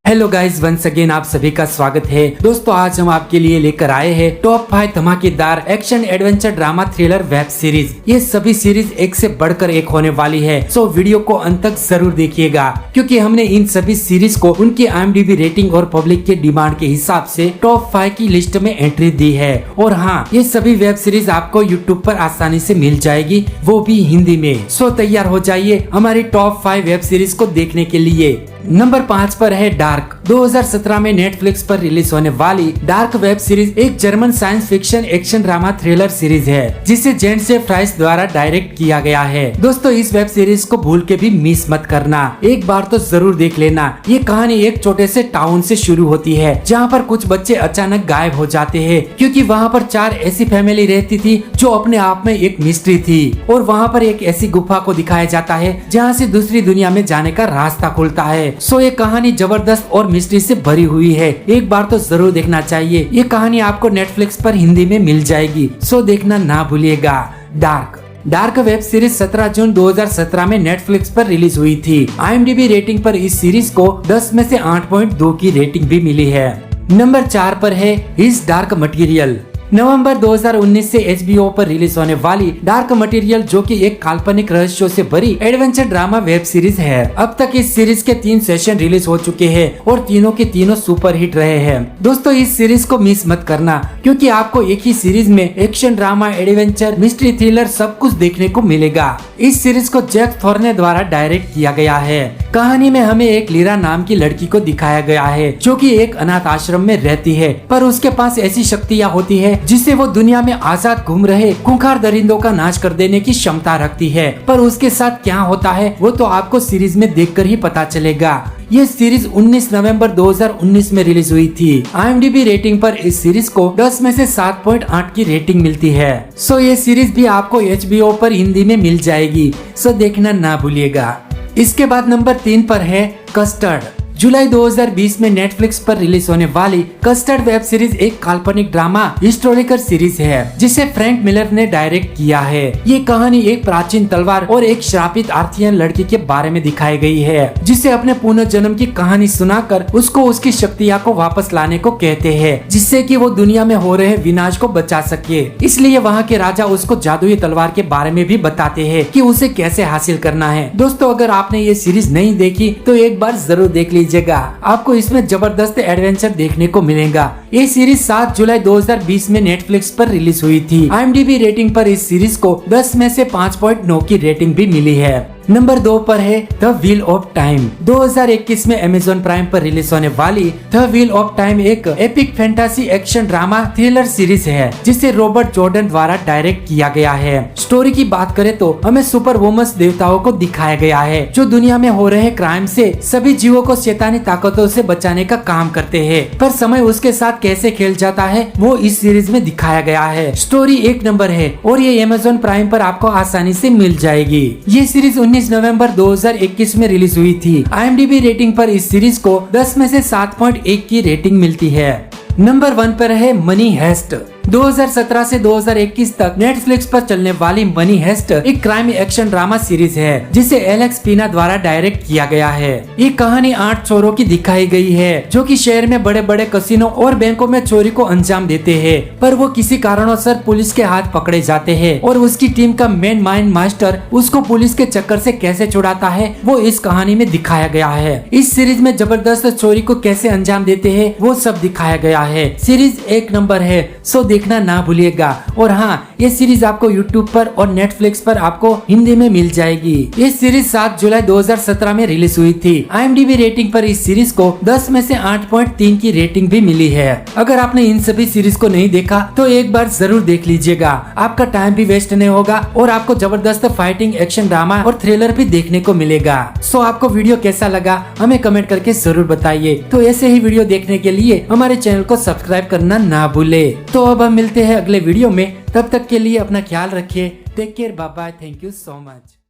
Hello guys, once again आप सभी का स्वागत है। दोस्तों, आज हम आपके लिए लेकर आए हैं टॉप 5 धमाकेदार action adventure drama thriller web series. ये सभी सीरीज एक से बढ़कर एक होने वाली है, सो वीडियो को अंत तक जरूर देखिएगा, क्योंकि हमने इन सभी सीरीज को उनकी IMDb रेटिंग और पब्लिक के डिमांड के हिसाब से टॉप 5 की लिस्ट में एंट्री दी है। और हाँ, ये सभी वेब सीरीज आपको यूट्यूब पर आसानी से मिल जाएगी, वो भी हिंदी में। सो तैयार हो जाइए हमारी टॉप 5 वेब सीरीज को देखने के लिए। नंबर 5 पर है डार्क। 2017 में नेटफ्लिक्स पर रिलीज होने वाली डार्क वेब सीरीज एक German science fiction action drama thriller series है, जिसे जेंटसे फ्राइस द्वारा डायरेक्ट किया गया है। दोस्तों, इस वेब सीरीज को भूल के भी मिस मत करना, एक बार तो जरूर देख लेना। ये कहानी एक छोटे से टाउन से शुरू होती है, जहाँ पर कुछ बच्चे अचानक गायब हो जाते हैं, क्योंकि वहाँ पर 4 ऐसी फैमिली रहती थी जो अपने आप में एक मिस्ट्री थी। और वहाँ पर एक ऐसी गुफा को दिखाया जाता है जहाँ से दूसरी दुनिया में जाने का रास्ता खुलता है। सो ये कहानी जबरदस्त और मिस्ट्री से भरी हुई है, एक बार तो जरूर देखना चाहिए। ये कहानी आपको नेटफ्लिक्स पर हिंदी में मिल जाएगी, सो देखना ना भूलिएगा। डार्क वेब सीरीज 17 जून 2017 में नेटफ्लिक्स पर रिलीज हुई थी। IMDb रेटिंग पर इस सीरीज को 10 में से 8.2 की रेटिंग भी मिली है। नंबर 4 पर है हिज डार्क मटेरियल। नवंबर 2019 से HBO पर रिलीज होने वाली डार्क मटेरियल, जो कि एक काल्पनिक रहस्यों से भरी एडवेंचर ड्रामा वेब सीरीज है। अब तक इस सीरीज के 3 सेशन रिलीज हो चुके हैं और तीनों के तीनों सुपर हिट रहे हैं। दोस्तों, इस सीरीज को मिस मत करना, क्योंकि आपको एक ही सीरीज में action drama adventure mystery thriller सब कुछ देखने को मिलेगा। इस सीरीज को जैक थॉर्ने द्वारा डायरेक्ट किया गया है। कहानी में हमें एक लीरा नाम की लड़की को दिखाया गया है, जो कि एक अनाथ आश्रम में रहती है, पर उसके पास ऐसी शक्तियाँ होती है जिससे वो दुनिया में आजाद घूम रहे खूंखार दरिंदों का नाश कर देने की क्षमता रखती है। पर उसके साथ क्या होता है वो तो आपको सीरीज में देखकर ही पता चलेगा। ये सीरीज 19 नवंबर 2019 में रिलीज हुई थी। IMDb रेटिंग पर इस सीरीज को 10 में से 7.8 की रेटिंग मिलती है। सो ये सीरीज भी आपको HBO पर हिंदी में मिल जाएगी, सो देखना ना भूलिएगा। इसके बाद नंबर 3 पर है कस्टर्ड। जुलाई 2020 में नेटफ्लिक्स पर रिलीज होने वाली कस्टर्ड वेब सीरीज एक काल्पनिक ड्रामा हिस्टोरिकल सीरीज है, जिसे फ्रैंक मिलर ने डायरेक्ट किया है। ये कहानी एक प्राचीन तलवार और एक श्रापित आर्थियन लड़की के बारे में दिखाई गई है, जिसे अपने पुनर्जन्म की कहानी सुनाकर उसको उसकी शक्तियाँ को वापस लाने को कहते हैं, जिससे कि वो दुनिया में हो रहे विनाश को बचा सके। इसलिए वहाँ के राजा उसको जादुई तलवार के बारे में भी बताते हैं कि उसे कैसे हासिल करना है। दोस्तों, अगर आपने ये सीरीज नहीं देखी तो एक बार जरूर देख लीजिए, आपको इसमें जबरदस्त एडवेंचर देखने को मिलेगा। ये सीरीज 7 जुलाई 2020 में नेटफ्लिक्स पर रिलीज हुई थी। IMDb रेटिंग पर इस सीरीज को 10 में से 5.9 की रेटिंग भी मिली है। नंबर 2 पर है द व्हील ऑफ टाइम। 2021 में Amazon प्राइम पर रिलीज होने वाली द व्हील ऑफ टाइम एक epic fantasy action drama thriller series है, जिसे रॉबर्ट जॉर्डन द्वारा डायरेक्ट किया गया है। स्टोरी की बात करें तो हमें सुपर वुमन्स देवताओं को दिखाया गया है, जो दुनिया में हो रहे क्राइम से सभी जीवों को शैतानी ताकतों से बचाने का काम करते हैं। पर समय उसके साथ कैसे खेल जाता है वो इस सीरीज में दिखाया गया है। स्टोरी एक नंबर है और ये Amazon प्राइम पर आपको आसानी से मिल जाएगी। ये सीरीज 19 नवंबर 2021 में रिलीज हुई थी। IMDb रेटिंग पर इस सीरीज को 10 में से 7.1 की रेटिंग मिलती है। नंबर 1 पर है मनी हेस्ट। 2017 से 2021 तक नेटफ्लिक्स पर चलने वाली मनी हेस्ट एक क्राइम एक्शन ड्रामा सीरीज है, जिसे एलेक्स पीना द्वारा डायरेक्ट किया गया है। ये कहानी 8 चोरों की दिखाई गई है, जो कि शहर में बड़े बड़े कसिनो और बैंकों में चोरी को अंजाम देते हैं, पर वो किसी कारणों पुलिस के हाथ पकड़े जाते हैं और उसकी टीम का मेन माइंड मास्टर उसको पुलिस के चक्कर से कैसे छुड़ाता है वो इस कहानी में दिखाया गया है। इस सीरीज में जबरदस्त चोरी को कैसे अंजाम देते हैं वो सब दिखाया गया है। सीरीज एक नंबर है, सो देखना ना भूलिएगा। और हाँ, ये सीरीज आपको YouTube पर और नेटफ्लिक्स पर आपको हिंदी में मिल जाएगी। ये सीरीज 7 जुलाई 2017 में रिलीज हुई थी। IMDb रेटिंग पर इस सीरीज को 10 में से 8.3 की रेटिंग भी मिली है। अगर आपने इन सभी सीरीज को नहीं देखा तो एक बार जरूर देख लीजिएगा, आपका टाइम भी वेस्ट नहीं होगा और आपको जबरदस्त फाइटिंग एक्शन ड्रामा और थ्रिलर भी देखने को मिलेगा। सो आपको वीडियो कैसा लगा हमें कमेंट करके जरूर बताइए। तो ऐसे ही वीडियो देखने के लिए हमारे चैनल को सब्सक्राइब करना ना भूले। तो अब हम मिलते हैं अगले वीडियो में, तब तक के लिए अपना ख्याल रखिए। Take care, bye bye, thank you so much.